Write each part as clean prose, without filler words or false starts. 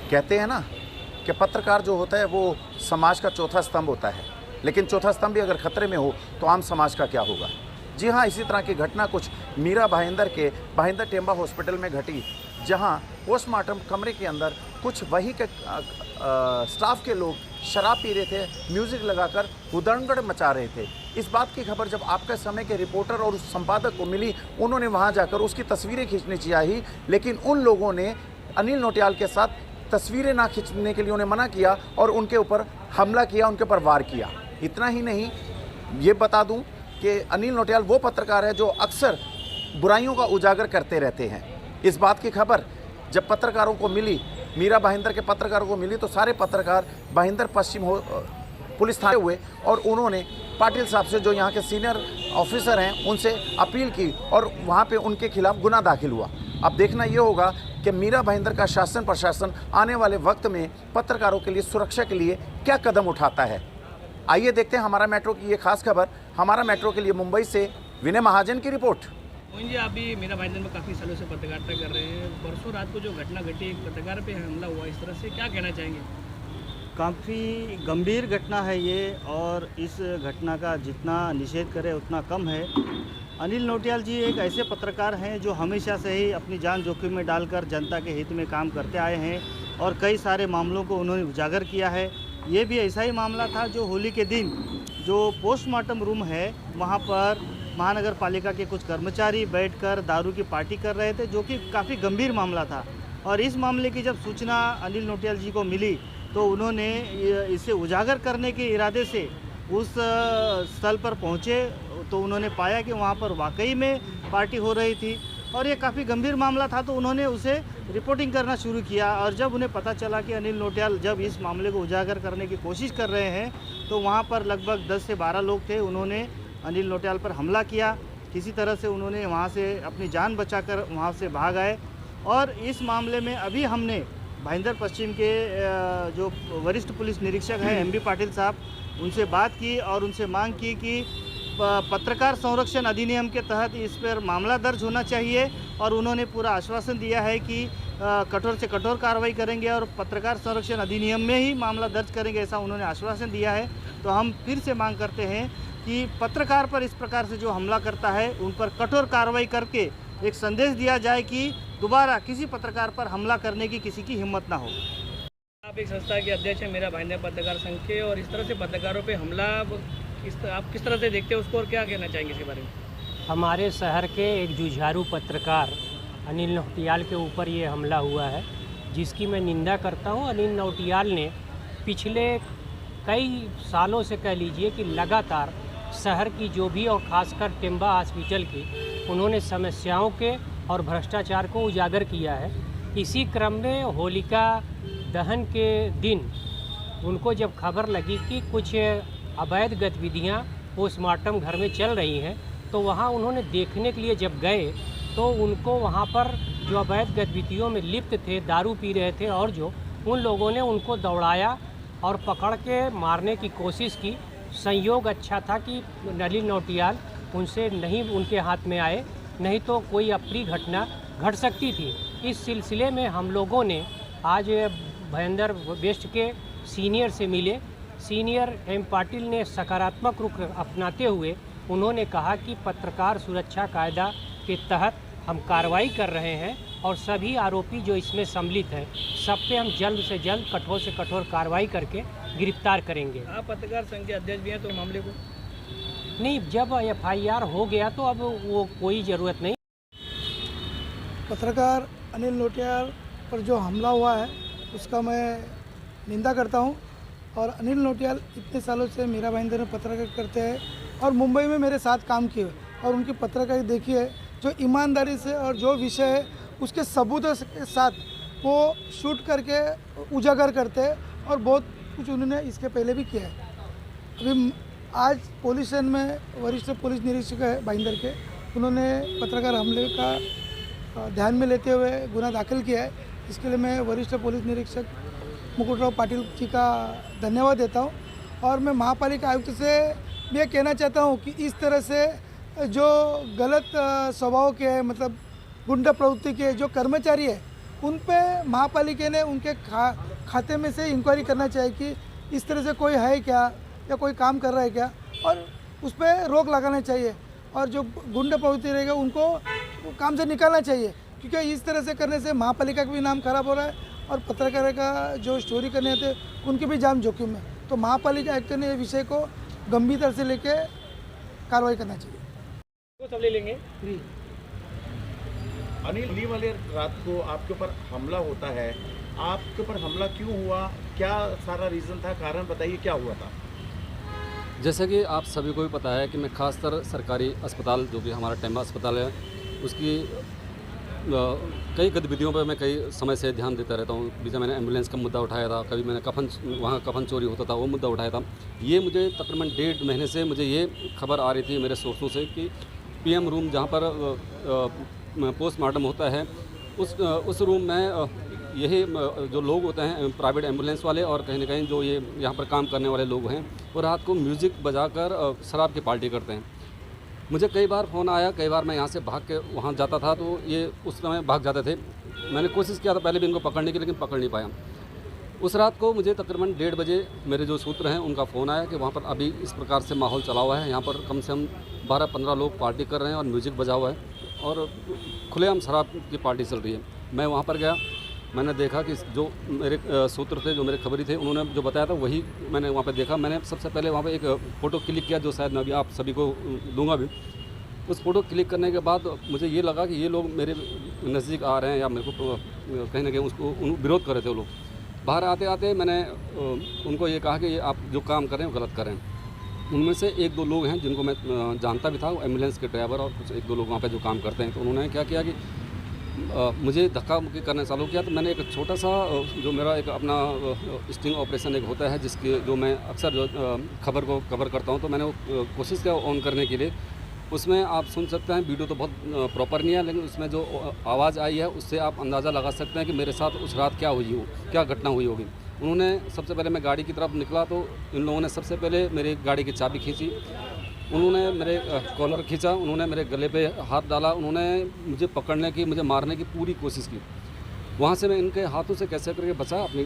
कहते हैं ना कि पत्रकार जो होता है वो समाज का चौथा स्तंभ होता है, लेकिन चौथा स्तंभ भी अगर खतरे में हो तो आम समाज का क्या होगा। जी हाँ, इसी तरह की घटना कुछ मीरा भाईंदर के भाईंदर टेम्बा हॉस्पिटल में घटी, जहाँ पोस्टमार्टम कमरे के अंदर कुछ वही के स्टाफ के लोग शराब पी रहे थे, म्यूज़िक लगाकर हुदंगड़ मचा रहे थे। इस बात की खबर जब आपके समय के रिपोर्टर और उस संपादक को मिली, उन्होंने वहाँ जाकर उसकी तस्वीरें खींचनी चाहिए, लेकिन उन लोगों ने अनिल नौटियाल के साथ तस्वीरें ना खींचने के लिए उन्हें मना किया और उनके ऊपर हमला किया, उनके ऊपर वार किया। इतना ही नहीं, ये बता दूं कि अनिल नौटियाल वो पत्रकार है जो अक्सर बुराइयों का उजागर करते रहते हैं। इस बात की खबर जब पत्रकारों को मिली, मीरा भाईंदर के पत्रकारों को मिली, तो सारे पत्रकार भाईंदर पश्चिम पुलिस थाने हुए और उन्होंने पाटिल साहब से, जो यहाँ के सीनियर ऑफिसर हैं, उनसे अपील की और वहाँ पे उनके खिलाफ गुना दाखिल हुआ। अब देखना ये होगा कि मीरा भाईंदर का शासन प्रशासन आने वाले वक्त में पत्रकारों के लिए सुरक्षा के लिए क्या कदम उठाता है। आइए देखते हैं हमारा मेट्रो की ये खास खबर। हमारा मेट्रो के लिए मुंबई से विनय महाजन की रिपोर्ट। मोहन जी, आप भी मीरा भाईंदर में काफ़ी सालों से पत्रकारिता कर रहे हैं। परसों रात को जो घटना घटी, एक पत्रकार पे हमला हुआ, इस तरह से क्या कहना चाहेंगे? काफ़ी गंभीर घटना है ये, और इस घटना का जितना निषेध करें उतना कम है। अनिल नौटियाल जी एक ऐसे पत्रकार हैं जो हमेशा से ही अपनी जान जोखिम में डालकर जनता के हित में काम करते आए हैं और कई सारे मामलों को उन्होंने उजागर किया है। ये भी ऐसा ही मामला था जो होली के दिन जो पोस्टमार्टम रूम है वहाँ पर महानगर पालिका के कुछ कर्मचारी बैठकर दारू की पार्टी कर रहे थे, जो कि काफ़ी गंभीर मामला था। और इस मामले की जब सूचना अनिल नौटियाल जी को मिली तो उन्होंने इसे उजागर करने के इरादे से उस स्थल पर पहुँचे, तो उन्होंने पाया कि वहाँ पर वाकई में पार्टी हो रही थी और ये काफ़ी गंभीर मामला था, तो उन्होंने उसे रिपोर्टिंग करना शुरू किया। और जब उन्हें पता चला कि अनिल नौटियाल जब इस मामले को उजागर करने की कोशिश कर रहे हैं, तो वहाँ पर लगभग 10 से 12 लोग थे। उन्होंने अनिल नौटियाल पर हमला किया। किसी तरह से उन्होंने वहाँ से अपनी जान बचाकर वहाँ से भाग आए। और इस मामले में अभी हमने भाईंदर पश्चिम के जो वरिष्ठ पुलिस निरीक्षक हैं एमबी पाटिल साहब, उनसे बात की और उनसे मांग की कि पत्रकार संरक्षण अधिनियम के तहत इस पर मामला दर्ज होना चाहिए। और उन्होंने पूरा आश्वासन दिया है कि कठोर से कठोर कार्रवाई करेंगे और पत्रकार संरक्षण अधिनियम में ही मामला दर्ज करेंगे, ऐसा उन्होंने आश्वासन दिया है। तो हम फिर से मांग करते हैं कि पत्रकार पर इस प्रकार से जो हमला करता है उन पर कठोर कार्रवाई करके एक संदेश दिया जाए कि दोबारा किसी पत्रकार पर हमला करने की किसी की हिम्मत ना हो। आप एक संस्था के अध्यक्ष हैं, मीरा भाईंदर पत्रकार संघ के, और इस तरह से पत्रकारों पे हमला आप किस तरह से देखते हैं उसको और क्या कहना चाहेंगे इसके बारे में? हमारे शहर के एक जुझारू पत्रकार अनिल नौटियाल के ऊपर ये हमला हुआ है, जिसकी मैं निंदा करता हूँ। अनिल नौटियाल ने पिछले कई सालों से कह लीजिए कि लगातार शहर की जो भी और ख़ासकर टेम्बा हॉस्पिटल की उन्होंने समस्याओं के और भ्रष्टाचार को उजागर किया है। इसी क्रम में होलिका दहन के दिन उनको जब खबर लगी कि कुछ अवैध गतिविधियां पोस्टमार्टम घर में चल रही हैं, तो वहां उन्होंने देखने के लिए जब गए तो उनको वहां पर जो अवैध गतिविधियों में लिप्त थे, दारू पी रहे थे, और जो उन लोगों ने उनको दौड़ाया और पकड़ के मारने की कोशिश की। संयोग अच्छा था कि अनिल नौटियाल उनसे नहीं उनके हाथ में आए, नहीं तो कोई अप्रिय घटना घट सकती थी। इस सिलसिले में हम लोगों ने आज भाईंदर वेस्ट के सीनियर से मिले। सीनियर एम पाटिल ने सकारात्मक रुख अपनाते हुए उन्होंने कहा कि पत्रकार सुरक्षा कायदा के तहत हम कार्रवाई कर रहे हैं और सभी आरोपी जो इसमें सम्मिलित हैं सब पे हम जल्द से जल्द कठोर से कठोर कार्रवाई करके गिरफ्तार करेंगे। आप पत्रकार संघ के अध्यक्ष भी हैं, तो मामले को नहीं, जब FIR हो गया तो अब वो कोई ज़रूरत नहीं। पत्रकार अनिल नौटियाल पर जो हमला हुआ है उसका मैं निंदा करता हूं। और अनिल नौटियाल इतने सालों से मीरा भाईंदर में पत्रकार करते हैं और मुंबई में मेरे साथ काम किए, और उनकी पत्रकारी देखी है जो ईमानदारी से और जो विषय है उसके सबूतों के साथ वो शूट करके उजागर करते हैं, और बहुत कुछ उन्होंने इसके पहले भी किया है। अभी आज पुलिस स्टेशन में वरिष्ठ पुलिस निरीक्षक है भाईंदर के, उन्होंने पत्रकार हमले का ध्यान में लेते हुए गुना दाखिल किया है। इसके लिए मैं वरिष्ठ पुलिस निरीक्षक मुकुटराव पाटिल जी का धन्यवाद देता हूं। और मैं महापालिका आयुक्त से भी ये कहना चाहता हूं कि इस तरह से जो गलत स्वभाव के मतलब गुंडा प्रवृत्ति के जो कर्मचारी है उन पे महापालिका ने उनके खाते में से इंक्वायरी करना चाहिए कि इस तरह से कोई है क्या या कोई काम कर रहा है क्या, और उस पर रोक लगाना चाहिए। और जो गुंडे प्रवृत्ति रहेगा उनको काम से निकालना चाहिए, क्योंकि इस तरह से करने से महापालिका का भी नाम खराब हो रहा है और पत्रकार का जो स्टोरी करने आते उनकी भी जान जोखिम में। तो महापालिका आयुक्त ने इस विषय को गंभीरता से लेके कार्रवाई करना चाहिए। वो सब ले लेंगे। अनिल वाले रात को आपके ऊपर हमला होता है, आपके ऊपर हमला क्यों हुआ, क्या सारा रीज़न था, कारण बताइए क्या हुआ था? जैसा कि आप सभी को भी पता है कि मैं खासकर सरकारी अस्पताल जो कि हमारा टेम्बा अस्पताल है उसकी कई गतिविधियों पर मैं कई समय से ध्यान देता रहता हूँ। बीच में मैंने एम्बुलेंस का मुद्दा उठाया था, कभी मैंने वहाँ कफन चोरी होता था वो मुद्दा उठाया था। ये मुझे तकरीबन 1.5 महीने से मुझे ये खबर आ रही थी मेरे सोर्सों से कि पीएम रूम जहाँ पर पोस्टमार्टम होता है उस रूम में यही जो लोग होते हैं प्राइवेट एम्बुलेंस वाले और कहीं ना कहीं जो ये यहाँ पर काम करने वाले लोग हैं वो रात को म्यूज़िक बजाकर शराब की पार्टी करते हैं। मुझे कई बार फ़ोन आया, कई बार मैं यहाँ से भाग के वहाँ जाता था तो ये उस समय भाग जाते थे। मैंने कोशिश किया था पहले भी इनको पकड़ने की, लेकिन पकड़ नहीं पाया। उस रात को मुझे तकरीबन 1:30 बजे मेरे जो सूत्र हैं उनका फ़ोन आया कि वहाँ पर अभी इस प्रकार से माहौल चला हुआ है, यहाँ पर कम से कम 12-15 लोग पार्टी कर रहे हैं और म्यूज़िक बजा हुआ है और खुलेआम शराब की पार्टी चल रही है। मैं वहाँ पर गया, मैंने देखा कि जो मेरे सूत्र थे, जो मेरे खबरी थे, उन्होंने जो बताया था वही मैंने वहाँ पे देखा। मैंने सबसे पहले वहाँ पे एक फ़ोटो क्लिक किया जो शायद मैं अभी आप सभी को दूंगा भी। उस फ़ोटो क्लिक करने के बाद मुझे ये लगा कि ये लोग मेरे नज़दीक आ रहे हैं या मेरे को कहीं ना कहीं उसको विरोध कर रहे थे वो लोग। बाहर आते आते मैंने उनको ये कहा कि ये आप जो काम कर रहे हैं वो गलत कर रहे हैं। उनमें से 1-2 लोग हैं जिनको मैं जानता भी था, वो एम्बुलेंस के ड्राइवर और कुछ 1-2 लोग वहाँ पर जो काम करते हैं। तो उन्होंने क्या किया कि मुझे धक्का मुक्की करना चालू किया। तो मैंने एक छोटा सा जो मेरा एक अपना स्टिंग ऑपरेशन एक होता है जिसके जो मैं अक्सर जो खबर को कवर करता हूं, तो मैंने कोशिश किया ऑन करने के लिए। उसमें आप सुन सकते हैं, वीडियो तो बहुत प्रॉपर नहीं है, लेकिन उसमें जो आवाज़ आई है उससे आप अंदाज़ा लगा सकते हैं कि मेरे साथ उस रात क्या हुई हो, क्या घटना हुई होगी। उन्होंने सबसे पहले मैं गाड़ी की तरफ निकला तो इन लोगों ने सबसे पहले मेरी गाड़ी की चाबी खींची, उन्होंने मेरे कॉलर खींचा, उन्होंने मेरे गले पे हाथ डाला, उन्होंने मुझे पकड़ने की, मुझे मारने की पूरी कोशिश की। वहाँ से मैं इनके हाथों से कैसे करके बचा, अपने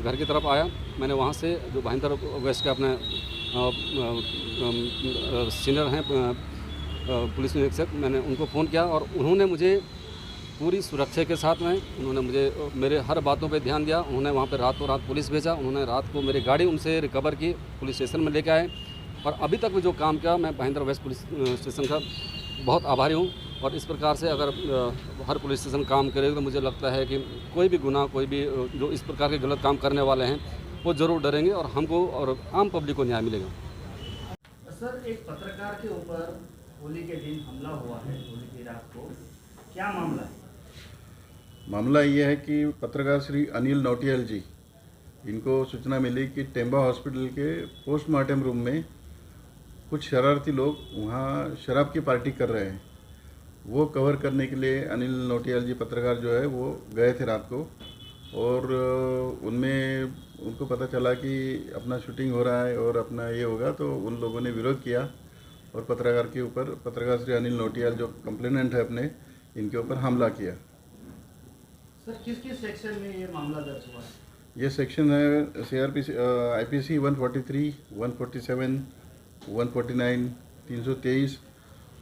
घर की तरफ आया। मैंने वहाँ से जो भाईंदर वेस्ट के अपने सीनियर हैं पुलिस निरीक्षक, मैंने उनको फ़ोन किया और उन्होंने मुझे पूरी सुरक्षा के साथ में उन्होंने मुझे मेरे हर बातों पे ध्यान दिया। उन्होंने वहाँ पे रातों रात पुलिस भेजा, उन्होंने रात को मेरी गाड़ी उनसे रिकवर की, पुलिस स्टेशन में लेके आए और अभी तक भी जो काम किया, मैं भाईंदर वेस्ट पुलिस स्टेशन का बहुत आभारी हूँ। और इस प्रकार से अगर हर पुलिस स्टेशन काम करेगा तो मुझे लगता है कि कोई भी गुनाह, कोई भी जो इस प्रकार के गलत काम करने वाले हैं वो ज़रूर डरेंगे और हमको और आम पब्लिक को न्याय मिलेगा। सर, एक पत्रकार के ऊपर होली के दिन हमला हुआ है, होली की रात को, क्या मामला है? मामला ये है कि पत्रकार श्री अनिल नौटियाल जी, इनको सूचना मिली कि टेम्बा हॉस्पिटल के पोस्टमार्टम रूम में कुछ शरारती लोग वहाँ शराब की पार्टी कर रहे हैं। वो कवर करने के लिए अनिल नौटियाल जी पत्रकार जो है वो गए थे रात को और उनमें उनको पता चला कि अपना शूटिंग हो रहा है और अपना ये होगा, तो उन लोगों ने विरोध किया और पत्रकार के ऊपर, पत्रकार श्री अनिल नौटियाल जो कंप्लेनेंट है अपने, इनके ऊपर हमला किया। सर, किस किस सेक्शन में ये मामला दर्ज हुआ है? ये सेक्शन है CRPC IPC 143, 147, 149, 323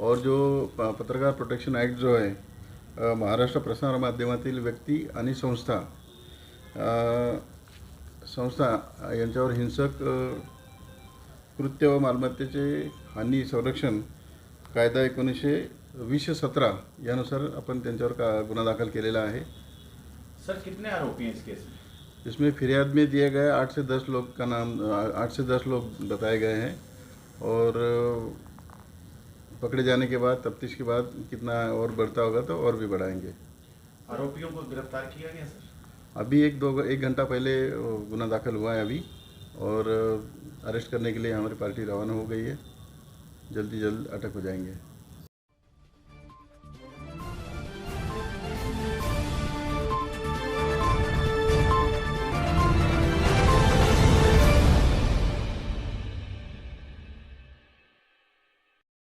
और जो पत्रकार प्रोटेक्शन एक्ट जो है महाराष्ट्र प्रसार माध्यमातील व्यक्ती आणि संस्था यांच्यावर हिंसक कृत्य व मालमत्तेचे हानी संरक्षण कायदा 1920-17 यानुसार आपण त्यांच्यावर गुन्हा दाखल केलेला आहे। सर, कितने आरोपी हैं इस केस में? इसमें फिरियाद में दिए गए 8 से 10 लोग का नाम, 8 से 10 लोग बताए गए हैं और पकड़े जाने के बाद, तफ्तीश के बाद कितना और बढ़ता होगा तो और भी बढ़ाएंगे। आरोपियों को गिरफ्तार किया गया सर? अभी 1 घंटा पहले गुना दाखिल हुआ है अभी और अरेस्ट करने के लिए हमारी पार्टी रवाना हो गई है। जल्दी अटक हो जाएंगे।